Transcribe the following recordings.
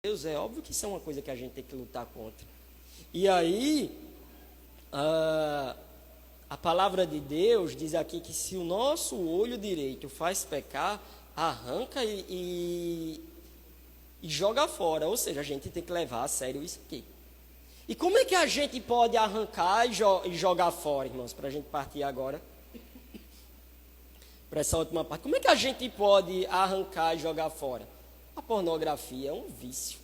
Deus, é óbvio que isso é uma coisa que a gente tem que lutar contra. E aí, a palavra de Deus diz aqui que se o nosso olho direito faz pecar, arranca e joga fora. Ou seja, a gente tem que levar a sério isso aqui. E como é que a gente pode arrancar e jogar fora, irmãos? Para a gente partir agora para essa última parte. Como é que a gente pode arrancar e jogar fora? A pornografia é um vício.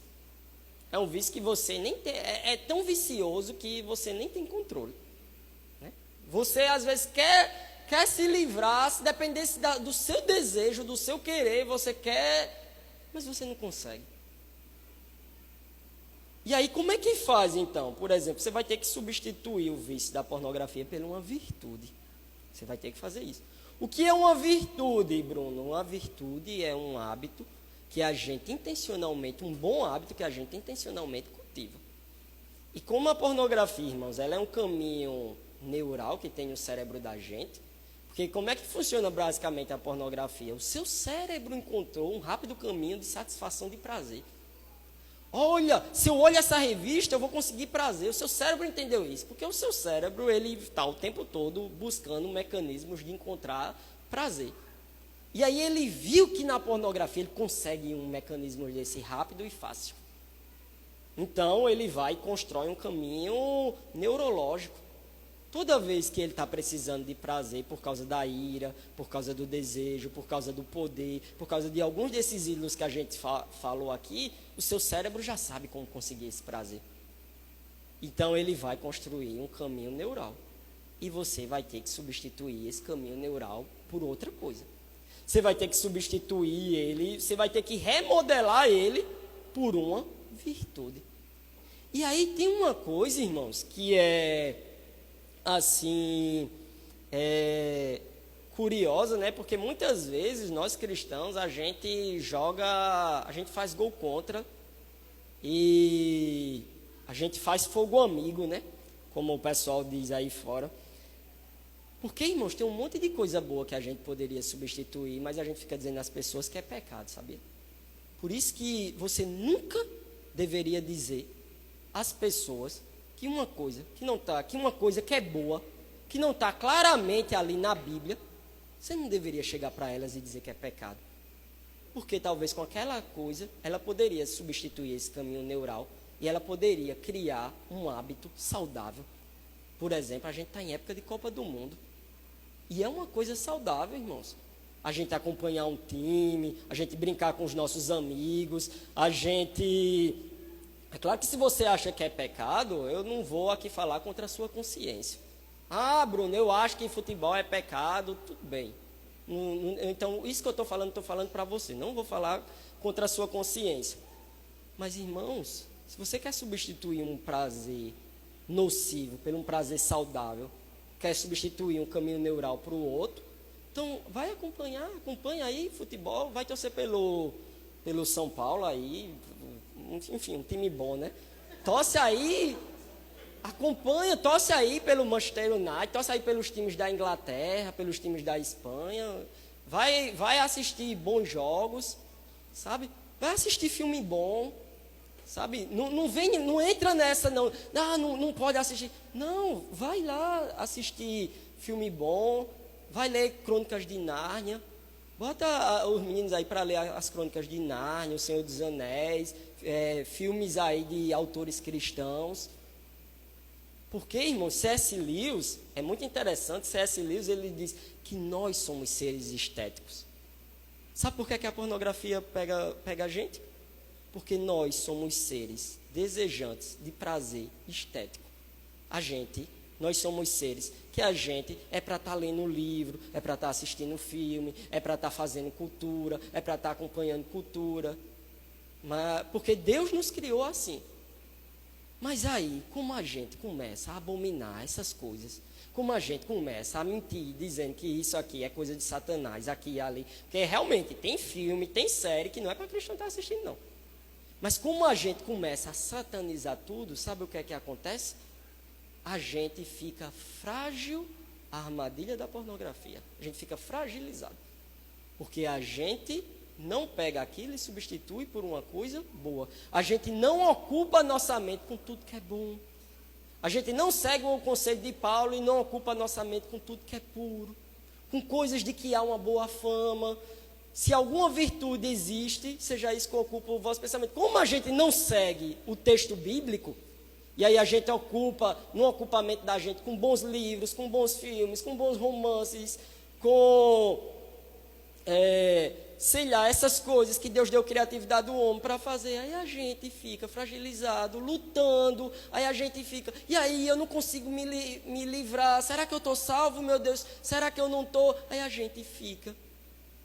É um vício que você nem tem, é tão vicioso que você nem tem controle. Né? Você às vezes quer se livrar, se dependesse do seu desejo, do seu querer, você quer, mas você não consegue. E aí como é que faz então? Por exemplo, você vai ter que substituir o vício da pornografia por uma virtude. Você vai ter que fazer isso. O que é uma virtude, Bruno? Uma virtude é um hábito que a gente intencionalmente, um bom hábito que a gente intencionalmente cultiva. E como a pornografia, irmãos, ela é um caminho neural que tem no cérebro da gente, porque como é que funciona basicamente a pornografia? O seu cérebro encontrou um rápido caminho de satisfação de prazer. Olha, se eu olho essa revista, eu vou conseguir prazer. O seu cérebro entendeu isso, porque o seu cérebro, ele está o tempo todo buscando mecanismos de encontrar prazer. E aí ele viu que na pornografia ele consegue um mecanismo desse rápido e fácil. Então ele vai e constrói um caminho neurológico. Toda vez que ele está precisando de prazer por causa da ira, por causa do desejo, por causa do poder, por causa de alguns desses ídolos que a gente falou aqui, o seu cérebro já sabe como conseguir esse prazer. Então ele vai construir um caminho neural. E você vai ter que substituir esse caminho neural por outra coisa. Você vai ter que substituir ele, você vai ter que remodelar ele por uma virtude. E aí tem uma coisa, irmãos, que é assim, curiosa, né? Porque muitas vezes nós cristãos, a gente faz gol contra e a gente faz fogo amigo, né? Como o pessoal diz aí fora. Porque, irmãos, tem um monte de coisa boa que a gente poderia substituir, mas a gente fica dizendo às pessoas que é pecado, sabia? Por isso que você nunca deveria dizer às pessoas que uma coisa que uma coisa que é boa, que não está claramente ali na Bíblia, você não deveria chegar para elas e dizer que é pecado. Porque talvez com aquela coisa, ela poderia substituir esse caminho neural e ela poderia criar um hábito saudável. Por exemplo, a gente está em época de Copa do Mundo. E é uma coisa saudável, irmãos. A gente acompanhar um time, a gente brincar com os nossos amigos, a gente... É claro que se você acha que é pecado, eu não vou aqui falar contra a sua consciência. Ah, Bruno, eu acho que em futebol é pecado, tudo bem. Então, isso que eu estou falando para você. Não vou falar contra a sua consciência. Mas, irmãos, se você quer substituir um prazer nocivo por um prazer saudável, quer substituir um caminho neural para o outro, então vai acompanha aí futebol, vai torcer pelo São Paulo aí, enfim, um time bom, né? Torce aí, torce aí pelo Manchester United, torce aí pelos times da Inglaterra, pelos times da Espanha, vai assistir bons jogos, sabe? Vai assistir filme bom, sabe? Não entra nessa, não pode assistir. Não, vai lá assistir filme bom, vai ler Crônicas de Nárnia, bota os meninos aí para ler as Crônicas de Nárnia, O Senhor dos Anéis, filmes aí de autores cristãos. Porque, irmão, C.S. Lewis, é muito interessante, C.S. Lewis, ele diz que nós somos seres estéticos. Sabe por que a pornografia pega a gente? Porque nós somos seres desejantes de prazer estético. Nós somos seres que a gente é para estar lendo livro, é para estar assistindo filme, é para estar fazendo cultura, é para estar acompanhando cultura. Porque Deus nos criou assim. Mas aí, como a gente começa a abominar essas coisas, como a gente começa a mentir, dizendo que isso aqui é coisa de Satanás, aqui e ali, porque realmente tem filme, tem série que não é para cristão estar assistindo, não. Mas como a gente começa a satanizar tudo, sabe o que é que acontece? A gente fica frágil à armadilha da pornografia. A gente fica fragilizado. Porque a gente não pega aquilo e substitui por uma coisa boa. A gente não ocupa a nossa mente com tudo que é bom. A gente não segue o conselho de Paulo e não ocupa a nossa mente com tudo que é puro, com coisas de que há uma boa fama. Se alguma virtude existe, seja isso que ocupa o vosso pensamento. Como a gente não segue o texto bíblico, e aí a gente ocupa, no ocupamento da gente, com bons livros, com bons filmes, com bons romances, com, sei lá, essas coisas que Deus deu criatividade ao homem para fazer, aí a gente fica fragilizado, lutando, aí a gente fica, e aí eu não consigo me livrar, será que eu estou salvo, meu Deus, será que eu não estou? Aí a gente fica,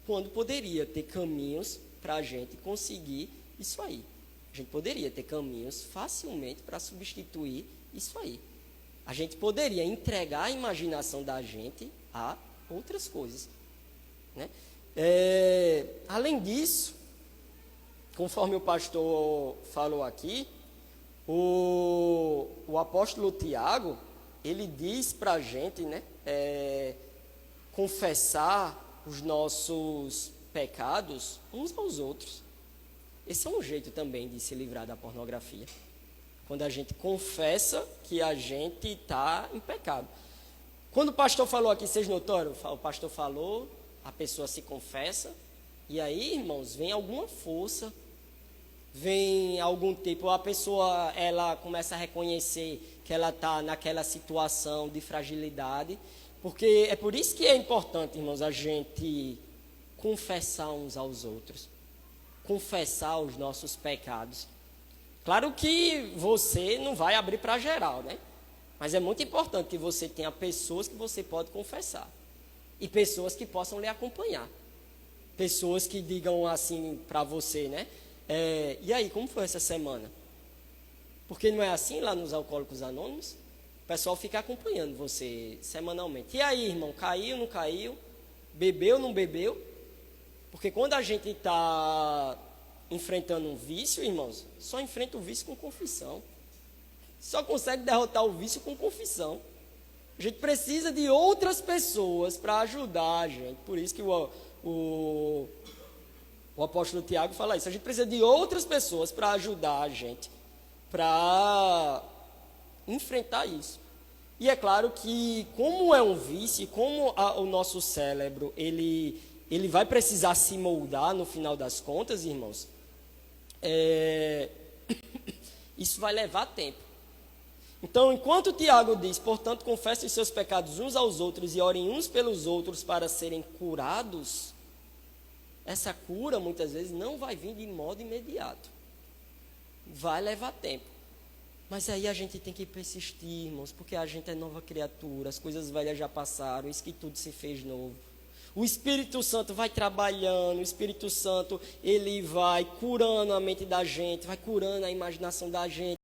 quando poderia ter caminhos para a gente conseguir isso aí. A gente poderia ter caminhos facilmente para substituir isso aí. A gente poderia entregar a imaginação da gente a outras coisas, né? Além disso, conforme o pastor falou aqui, o apóstolo Tiago, ele diz para a gente, né, confessar os nossos pecados uns aos outros. Esse é um jeito também de se livrar da pornografia. Quando a gente confessa que a gente está em pecado. Quando o pastor falou aqui, vocês notaram? O pastor falou, a pessoa se confessa, e aí, irmãos, vem alguma força, vem algum tipo, a pessoa, ela começa a reconhecer que ela está naquela situação de fragilidade, porque é por isso que é importante, irmãos, a gente confessar uns aos outros. Confessar os nossos pecados. Claro que você não vai abrir para geral, né? Mas é muito importante que você tenha pessoas que você pode confessar. E pessoas que possam lhe acompanhar. Pessoas que digam assim para você, né? E aí, como foi essa semana? Porque não é assim lá nos Alcoólicos Anônimos? O pessoal fica acompanhando você semanalmente. E aí, irmão, caiu, não caiu? Bebeu, não bebeu? Porque quando a gente está enfrentando um vício, irmãos, só enfrenta o vício com confissão. Só consegue derrotar o vício com confissão. A gente precisa de outras pessoas para ajudar a gente. Por isso que o apóstolo Tiago fala isso. A gente precisa de outras pessoas para ajudar a gente, para enfrentar isso. E é claro que, como é um vício, como o nosso cérebro, ele vai precisar se moldar no final das contas, irmãos, isso vai levar tempo. Então, enquanto Tiago diz, portanto, confessem os seus pecados uns aos outros e orem uns pelos outros para serem curados, essa cura, muitas vezes, não vai vir de modo imediato. Vai levar tempo. Mas aí a gente tem que persistir, irmãos, porque a gente é nova criatura, as coisas velhas já passaram, isso que tudo se fez novo. O Espírito Santo vai trabalhando, o Espírito Santo, ele vai curando a mente da gente, vai curando a imaginação da gente.